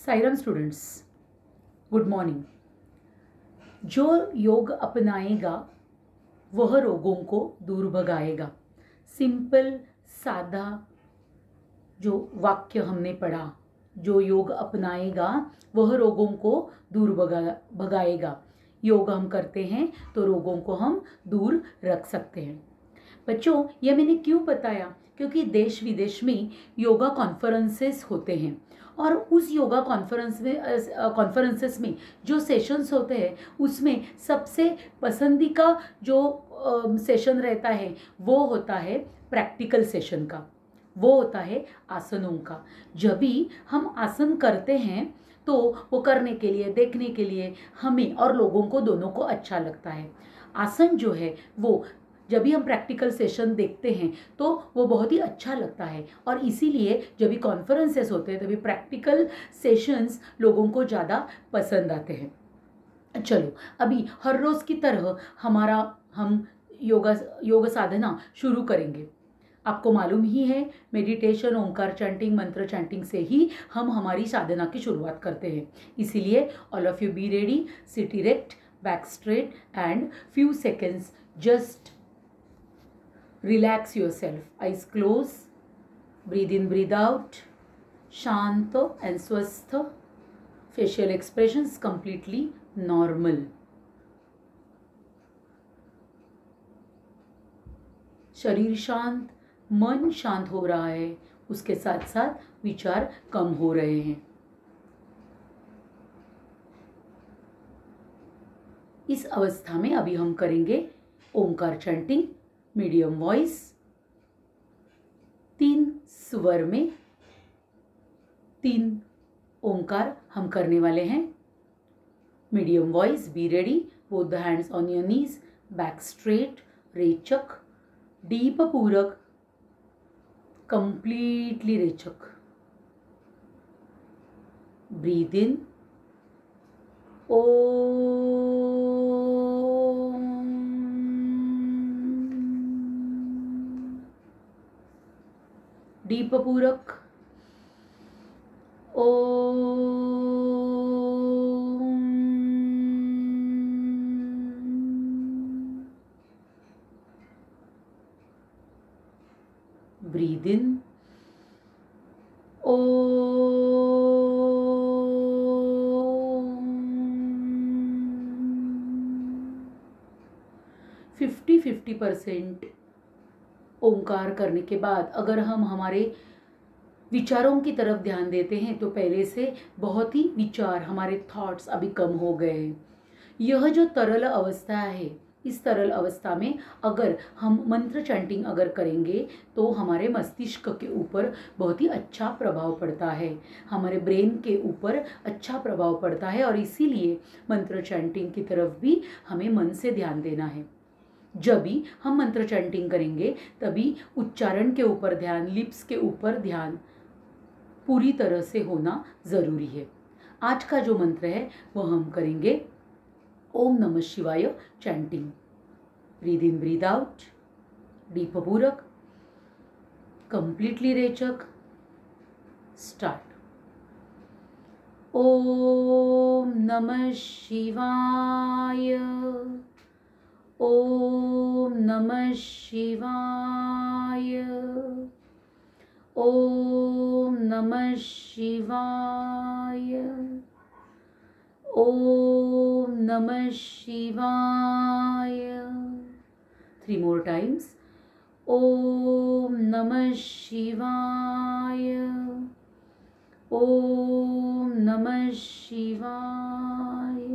Sairam students, good morning. जो योग अपनाएगा वह रोगों को दूर भगाएगा। सिंपल सादा जो वाक्य हमने पढ़ा, जो योग अपनाएगा वह रोगों को दूर भगाएगा। योग हम करते हैं तो रोगों को हम दूर रख सकते हैं। बच्चों, यह मैंने क्यों बताया? क्योंकि देश विदेश में योगा कॉन्फ्रेंसेस होते हैं और उस योगा कॉन्फ्रेंसेस में जो सेशंस होते हैं उसमें सबसे पसंदीदा जो सेशन रहता है वो होता है प्रैक्टिकल सेशन का, वो होता है आसनों का। जब भी हम आसन करते हैं तो वो करने के लिए, देखने के लिए हमें और लोगों को दोनों को अच्छा लगता है। आसन जो है वो जब भी हम प्रैक्टिकल सेशन देखते हैं तो वो बहुत ही अच्छा लगता है और इसीलिए जब भी कॉन्फ्रेंसेस होते हैं तभी प्रैक्टिकल सेशंस लोगों को ज़्यादा पसंद आते हैं। चलो, अभी हर रोज़ की तरह हम योग साधना शुरू करेंगे। आपको मालूम ही है, मेडिटेशन, ओंकार चैंटिंग, मंत्र चैंटिंग से ही हम हमारी साधना की शुरुआत करते हैं। इसीलिए all of you be ready, sit erect, back straight and few seconds just relax yourself. Eyes close. Breathe in, breathe out. Shanta and swastha. Facial expressions completely normal. शरीर शांत, मन शांत हो रहा है, उसके साथ साथ विचार कम हो रहे हैं। इस अवस्था में अभी हम करेंगे ओंकार चैंटिंग, मीडियम वॉइस, 3 स्वर में 3 ओंकार हम करने वाले हैं। Medium voice, be ready, both the hands on your knees, back straight, रेचक, डीप पूरक, कंप्लीटली रेचक। ब्रीद इन, ओ डीप पूरक, ओ ब्रीद इन, ओ 50% ओंकार करने के बाद अगर हम हमारे विचारों की तरफ ध्यान देते हैं तो पहले से बहुत ही विचार, हमारे थॉट्स अभी कम हो गए हैं। यह जो तरल अवस्था है, इस तरल अवस्था में अगर हम मंत्र चैंटिंग अगर करेंगे तो हमारे मस्तिष्क के ऊपर बहुत ही अच्छा प्रभाव पड़ता है, हमारे ब्रेन के ऊपर अच्छा प्रभाव पड़ता है और इसीलिए मंत्र चैंटिंग की तरफ भी हमें मन से ध्यान देना है। जब भी हम मंत्र चैंटिंग करेंगे तभी उच्चारण के ऊपर ध्यान, लिप्स के ऊपर ध्यान पूरी तरह से होना ज़रूरी है। आज का जो मंत्र है वो हम करेंगे ओम नमः शिवाय chanting. Breathe in, breathe out, deep पूरक, कंप्लीटली रेचक। स्टार्ट। ओम नमः शिवाय, ओम नमः शिवाय, ओम नमः शिवाय, ओम नमः शिवाय। 3 more times. ओम नमः शिवाय, ओम नमः शिवाय,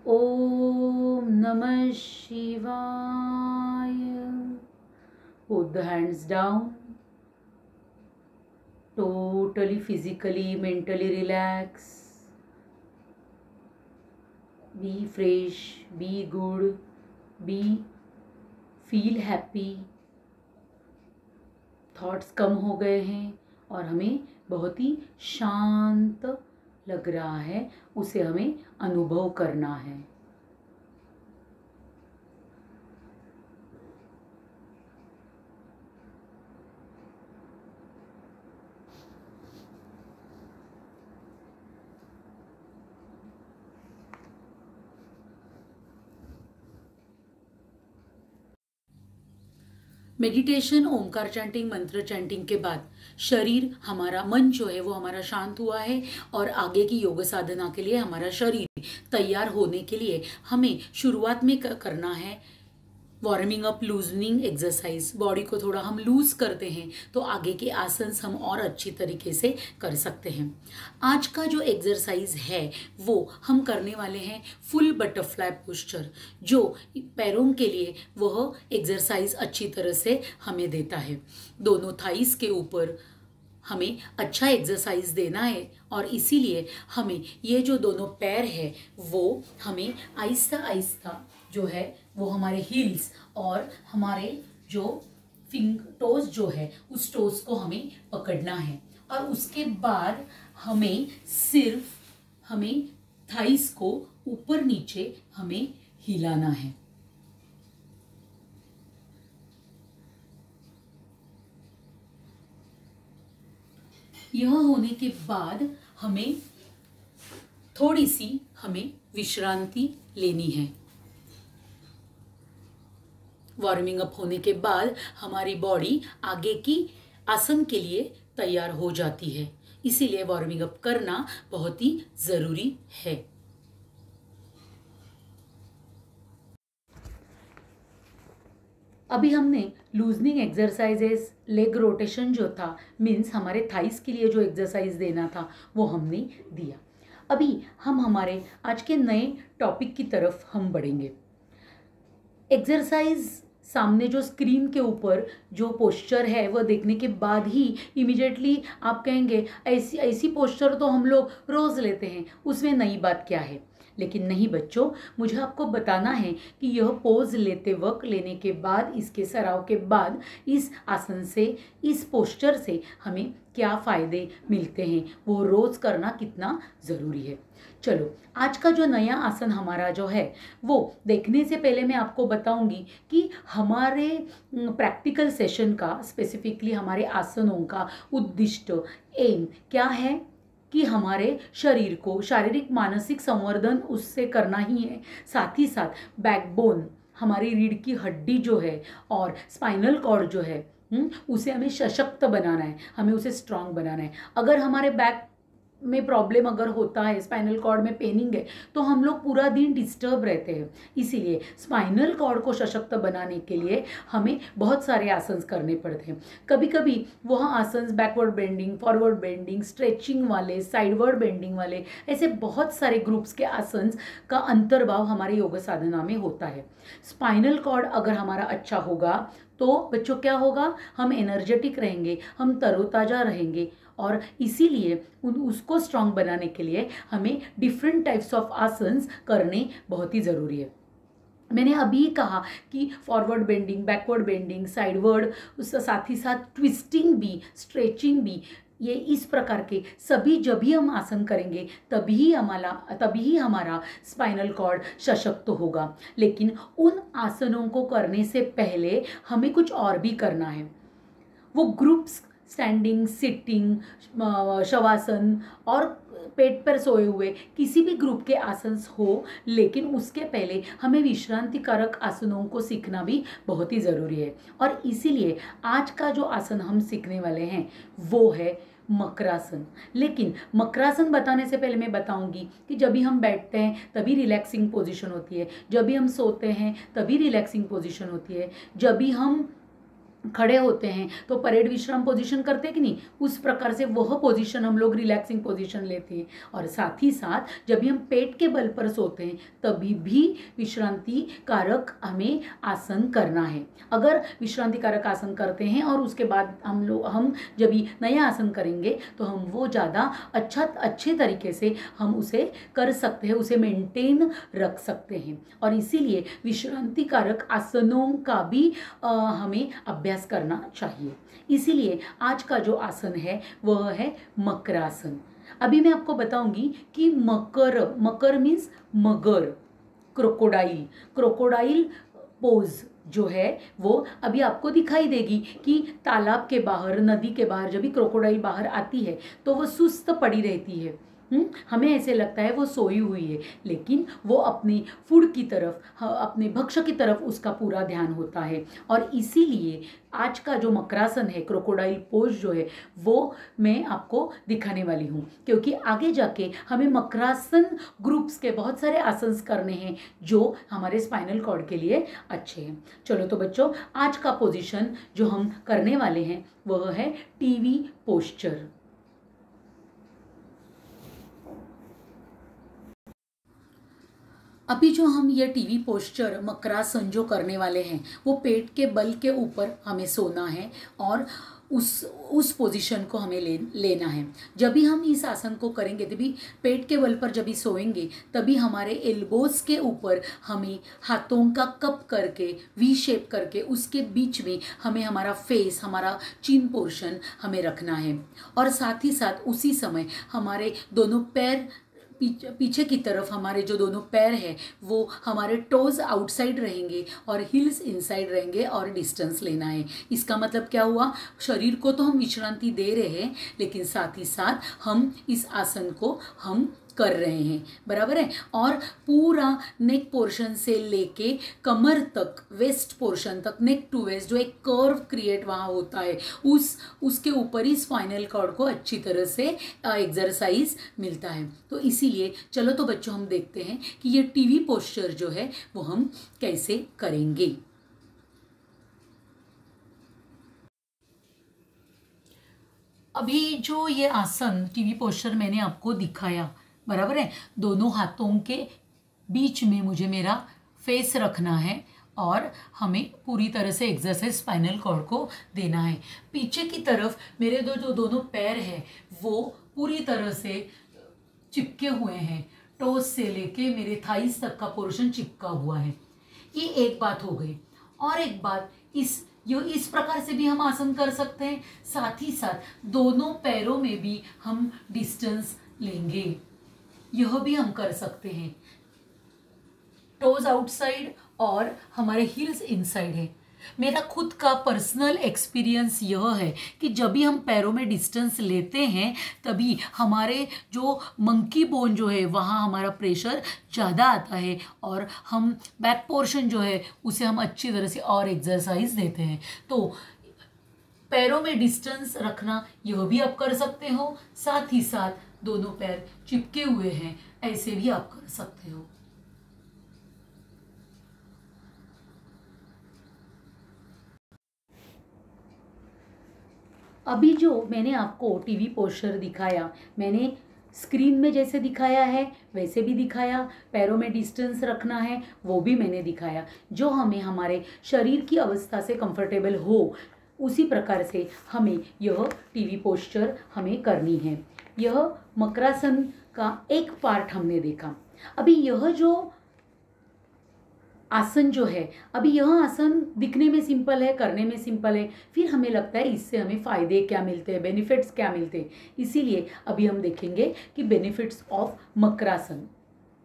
ओम नमः शिवाय। Put the hands down. Totally physically, mentally relax. Be fresh, be good, feel happy. Thoughts कम हो गए हैं और हमें बहुत ही शांत लग रहा है, उसे हमें अनुभव करना है। मेडिटेशन, ओमकार चैंटिंग, मंत्र चैंटिंग के बाद शरीर हमारा, मन जो है वो हमारा शांत हुआ है और आगे की योग साधना के लिए हमारा शरीर तैयार होने के लिए हमें शुरुआत में करना है warming up, loosening exercise. Body को थोड़ा हम लूज करते हैं तो आगे के आसन हम और अच्छी तरीके से कर सकते हैं। आज का जो एक्सरसाइज है वो हम करने वाले हैं फुल बटरफ्लाई पोस्चर, जो पैरों के लिए वह एक्सरसाइज अच्छी तरह से हमें देता है। दोनों थाइस के ऊपर हमें अच्छा एक्सरसाइज देना है और इसीलिए हमें ये जो दोनों पैर है वो हमें आहिस्ता आहिस्ता जो है वो हमारे हील्स और हमारे जो टोज जो है उस टोज को हमें पकड़ना है और उसके बाद हमें थाइस को ऊपर नीचे हमें हिलाना है। यह होने के बाद हमें थोड़ी सी विश्रांति लेनी है। वार्मिंग अप होने के बाद हमारी बॉडी आगे की आसन के लिए तैयार हो जाती है, इसीलिए वार्मिंग अप करना बहुत ही जरूरी है। अभी हमने लूजनिंग एक्सरसाइजेस, लेग रोटेशन जो था, मीन्स हमारे थाइस के लिए जो एक्सरसाइज देना था वो हमने दिया। अभी हम हमारे आज के नए टॉपिक की तरफ हम बढ़ेंगे। एक्सरसाइज सामने जो स्क्रीन के ऊपर जो पोस्चर है वह देखने के बाद ही इमीडिएटली आप कहेंगे ऐसी पोस्चर तो हम लोग रोज़ लेते हैं, उसमें नई बात क्या है। लेकिन नहीं बच्चों, मुझे आपको बताना है कि यह पोज लेने के बाद, इसके सराव के बाद इस आसन से, इस पोस्चर से हमें क्या फ़ायदे मिलते हैं, वो रोज़ करना कितना ज़रूरी है। चलो, आज का जो नया आसन हमारा जो है वो देखने से पहले मैं आपको बताऊंगी कि हमारे प्रैक्टिकल सेशन का, स्पेसिफिकली हमारे आसनों का उद्दिष्ट, एम क्या है कि हमारे शरीर को शारीरिक मानसिक संवर्धन उससे करना ही है। साथ ही साथ बैकबोन, हमारी रीढ़ की हड्डी जो है और स्पाइनल कॉर्ड जो है उसे हमें सशक्त बनाना है, हमें उसे स्ट्रांग बनाना है। अगर हमारे बैक में प्रॉब्लम अगर होता है, स्पाइनल कॉर्ड में पेनिंग है, तो हम लोग पूरा दिन डिस्टर्ब रहते हैं। इसीलिए स्पाइनल कॉर्ड को सशक्त बनाने के लिए हमें बहुत सारे आसन करने पड़ते हैं। कभी कभी वह आसन backward bending, forward bending, stretching वाले, साइडवर्ड बेंडिंग वाले, ऐसे बहुत सारे ग्रुप्स के आसन का अंतर्भाव हमारे योग साधना में होता है। स्पाइनल कॉर्ड अगर हमारा अच्छा होगा तो बच्चों क्या होगा, हम एनर्जेटिक रहेंगे, हम तरोताज़ा रहेंगे और इसीलिए उसको स्ट्रांग बनाने के लिए हमें डिफरेंट टाइप्स ऑफ आसन्स करने बहुत ही ज़रूरी है। मैंने अभी कहा कि forward bending, backward bending, sideward, उसके साथ ही साथ ट्विस्टिंग भी, स्ट्रेचिंग भी, ये इस प्रकार के सभी जब भी हम आसन करेंगे तभी हमारा स्पाइनल कॉर्ड सशक्त होगा। लेकिन उन आसनों को करने से पहले हमें कुछ और भी करना है। वो ग्रुप्स, स्टैंडिंग, सिटिंग, शवासन और पेट पर सोए हुए किसी भी ग्रुप के आसन हो, लेकिन उसके पहले हमें विश्रांतिकारक आसनों को सीखना भी बहुत ही ज़रूरी है। और इसीलिए आज का जो आसन हम सीखने वाले हैं वो है मकरासन। लेकिन मकरासन बताने से पहले मैं बताऊंगी कि जब भी हम बैठते हैं तभी रिलैक्सिंग पोजीशन होती है, जब भी हम सोते हैं तभी रिलैक्सिंग पोजीशन होती है, जब भी हम खड़े होते हैं तो परेड विश्राम पोजीशन करते हैं कि नहीं, उस प्रकार से वह पोजीशन हम लोग रिलैक्सिंग पोजीशन लेते हैं। और साथ ही साथ जब भी हम पेट के बल पर सोते हैं तभी भी विश्रांति कारक हमें आसन करना है। अगर विश्रांति कारक आसन करते हैं और उसके बाद हम जब भी नया आसन करेंगे तो हम वो ज़्यादा अच्छे तरीके से हम उसे कर सकते हैं, उसे मेंटेन रख सकते हैं। और इसीलिए विश्रांति कारक आसनों का भी हमें अभ्यास करना चाहिए। इसीलिए आज का जो आसन है वह है मकरासन। अभी मैं आपको बताऊंगी कि मकर मीन्स मगर, क्रोकोडाइल पोज जो है वो अभी आपको दिखाई देगी कि तालाब के बाहर, नदी के बाहर जब भी क्रोकोडाइल बाहर आती है तो वो सुस्त पड़ी रहती है, हमें ऐसे लगता है वो सोई हुई है, लेकिन वो अपनी फूड की तरफ, अपने भक्ष्य की तरफ उसका पूरा ध्यान होता है। और इसीलिए आज का जो मकरासन है, क्रोकोडाइल पोज जो है, वो मैं आपको दिखाने वाली हूँ, क्योंकि आगे जाके हमें मकरासन ग्रुप्स के बहुत सारे आसन करने हैं जो हमारे स्पाइनल कॉर्ड के लिए अच्छे हैं। चलो तो बच्चों, आज का पोजीशन जो हम करने वाले हैं वह है टीवी पोस्चर। अभी जो हम ये टीवी पोस्चर मकरासन जो करने वाले हैं, वो पेट के बल के ऊपर हमें सोना है और उस पोजीशन को हमें लेना है। जब भी हम इस आसन को करेंगे, तभी पेट के बल पर जब भी सोएंगे, तभी हमारे एल्बोज के ऊपर हमें हाथों का कप करके, वी शेप करके, उसके बीच में हमें हमारा फेस, हमारा चिन पोर्शन हमें रखना है। और साथ ही साथ उसी समय हमारे दोनों पैर पीछे की तरफ, हमारे जो दोनों पैर हैं वो हमारे टोज आउटसाइड रहेंगे और हील्स इनसाइड रहेंगे और डिस्टेंस लेना है। इसका मतलब क्या हुआ, शरीर को तो हम विश्रांति दे रहे हैं, लेकिन साथ ही साथ हम इस आसन को हम कर रहे हैं, बराबर है। और पूरा नेक पोर्शन से लेके कमर तक, वेस्ट पोर्शन तक, नेक टू वेस्ट जो एक कर्व क्रिएट वहाँ होता है, उसके ऊपर ही स्पाइनल कॉर्ड को अच्छी तरह से एक्सरसाइज मिलता है। तो इसीलिए चलो तो बच्चों, हम देखते हैं कि ये टीवी पोस्चर जो है वो हम कैसे करेंगे। अभी जो ये आसन टीवी पोस्चर मैंने आपको दिखाया, बराबर है, दोनों हाथों के बीच में मुझे मेरा फेस रखना है और हमें पूरी तरह से एक्सरसाइज स्पाइनल कॉर्ड को देना है। पीछे की तरफ मेरे जो दोनों पैर हैं वो पूरी तरह से चिपके हुए हैं, टोस से लेके मेरे थाइस तक का पोर्शन चिपका हुआ है। ये एक बात हो गई। और एक बात, इस प्रकार से भी हम आसन कर सकते हैं। साथ ही साथ दोनों पैरों में भी हम डिस्टेंस लेंगे, यह भी हम कर सकते हैं। टोज आउटसाइड और हमारे हील्स इनसाइड है। मेरा खुद का पर्सनल एक्सपीरियंस यह है कि जब भी हम पैरों में डिस्टेंस लेते हैं, तभी हमारे जो मंकी बोन जो है वहाँ हमारा प्रेशर ज़्यादा आता है और हम बैक पोर्शन जो है उसे हम अच्छी तरह से और एक्सरसाइज देते हैं। तो पैरों में डिस्टेंस रखना यह भी आप कर सकते हो। साथ ही साथ दोनों पैर चिपके हुए हैं, ऐसे भी आप कर सकते हो। अभी जो मैंने आपको टीवी पोस्चर दिखाया, मैंने स्क्रीन में जैसे दिखाया है वैसे भी दिखाया, पैरों में डिस्टेंस रखना है वो भी मैंने दिखाया। जो हमें हमारे शरीर की अवस्था से कंफर्टेबल हो, उसी प्रकार से हमें यह टीवी पोस्चर हमें करनी है। यह मकरासन का एक पार्ट हमने देखा। अभी यह जो आसन जो है, अभी यह आसन दिखने में सिंपल है, करने में सिंपल है, फिर हमें लगता है इससे हमें फ़ायदे क्या मिलते हैं, बेनिफिट्स क्या मिलते हैं। इसीलिए अभी हम देखेंगे कि benefits of makarasana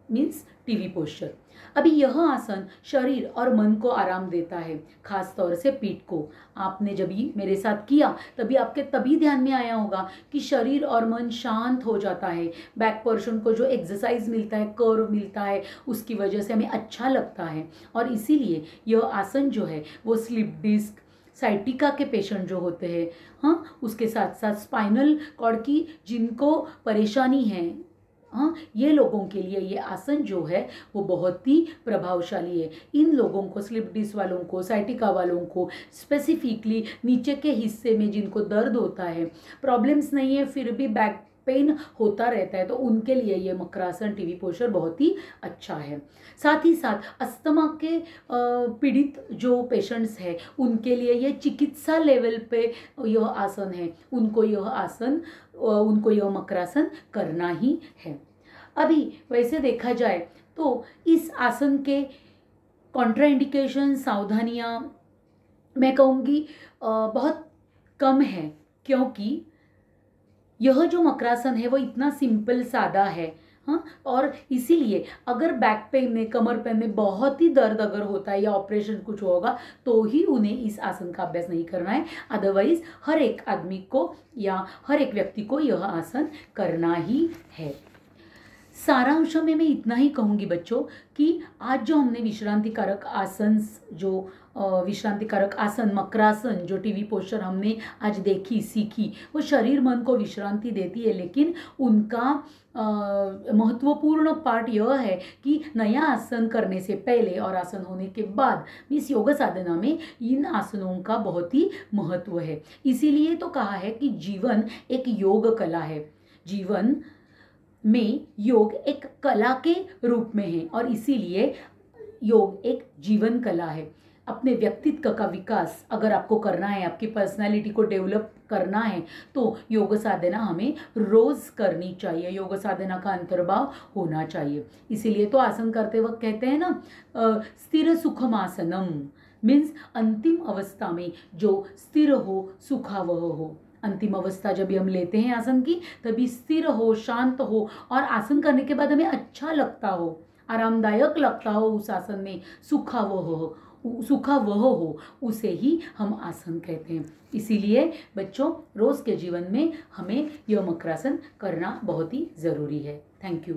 means TV posture. अभी यह आसन शरीर और मन को आराम देता है, खास तौर से पीठ को। आपने जब भी मेरे साथ किया तभी आपके तभी ध्यान में आया होगा कि शरीर और मन शांत हो जाता है। बैक पोर्शन को जो एक्सरसाइज मिलता है, कर्व मिलता है, उसकी वजह से हमें अच्छा लगता है। और इसीलिए यह आसन जो है वो स्लिप डिस्क, साइटिका के पेशेंट जो होते हैं, हाँ, उसके साथ साथ स्पाइनल कॉर्ड की जिनको परेशानी है, हाँ, ये लोगों के लिए ये आसन जो है वो बहुत ही प्रभावशाली है। इन लोगों को, स्लिप डिस्क वालों को, साइटिका वालों को, स्पेसिफिकली नीचे के हिस्से में जिनको दर्द होता है, प्रॉब्लम्स नहीं है फिर भी बैक पेन होता रहता है, तो उनके लिए ये मकरासन टीवी पोस्चर बहुत ही अच्छा है। साथ ही साथ अस्थमा के पीड़ित जो पेशेंट्स हैं उनके लिए ये चिकित्सा लेवल पे यह आसन है, उनको यह मकरासन करना ही है। अभी वैसे देखा जाए तो इस आसन के कॉन्ट्राइंडिकेशन, सावधानियाँ मैं कहूँगी बहुत कम है, क्योंकि यह जो मकरासन है वो इतना सिंपल सादा है, हाँ। और इसीलिए अगर बैक पेन में, कमर पेन में बहुत ही दर्द अगर होता है या ऑपरेशन कुछ होगा तो ही उन्हें इस आसन का अभ्यास नहीं करना है। अदरवाइज हर एक आदमी को या हर एक व्यक्ति को यह आसन करना ही है। सारांश में मैं इतना ही कहूँगी बच्चों कि आज जो हमने विश्रांतिकारक आसन, जो विश्रांतिकारक आसन मकरासन, जो टीवी पोस्चर हमने आज देखी सीखी, वो शरीर मन को विश्रांति देती है, लेकिन उनका महत्वपूर्ण पार्ट यह है कि नया आसन करने से पहले और आसन होने के बाद इस योग साधना में इन आसनों का बहुत ही महत्व है। इसीलिए तो कहा है कि जीवन एक योग कला है। जीवन में योग एक कला के रूप में है और इसीलिए योग एक जीवन कला है। अपने व्यक्तित्व का विकास अगर आपको करना है, आपकी पर्सनालिटी को डेवलप करना है, तो योग साधना हमें रोज करनी चाहिए। योग साधना का अंतर्भाव होना चाहिए। इसीलिए तो आसन करते वक्त कहते हैं ना, स्थिर सुखम आसनम, मीन्स अंतिम अवस्था में जो स्थिर हो, सुखावह हो। अंतिम अवस्था जब भी हम लेते हैं आसन की, तभी स्थिर हो, शांत हो और आसन करने के बाद हमें अच्छा लगता हो, आरामदायक लगता हो उस आसन में, सुखावह हो, उसे ही हम आसन कहते हैं। इसीलिए बच्चों रोज के जीवन में हमें यह मकरासन करना बहुत ही ज़रूरी है। Thank you.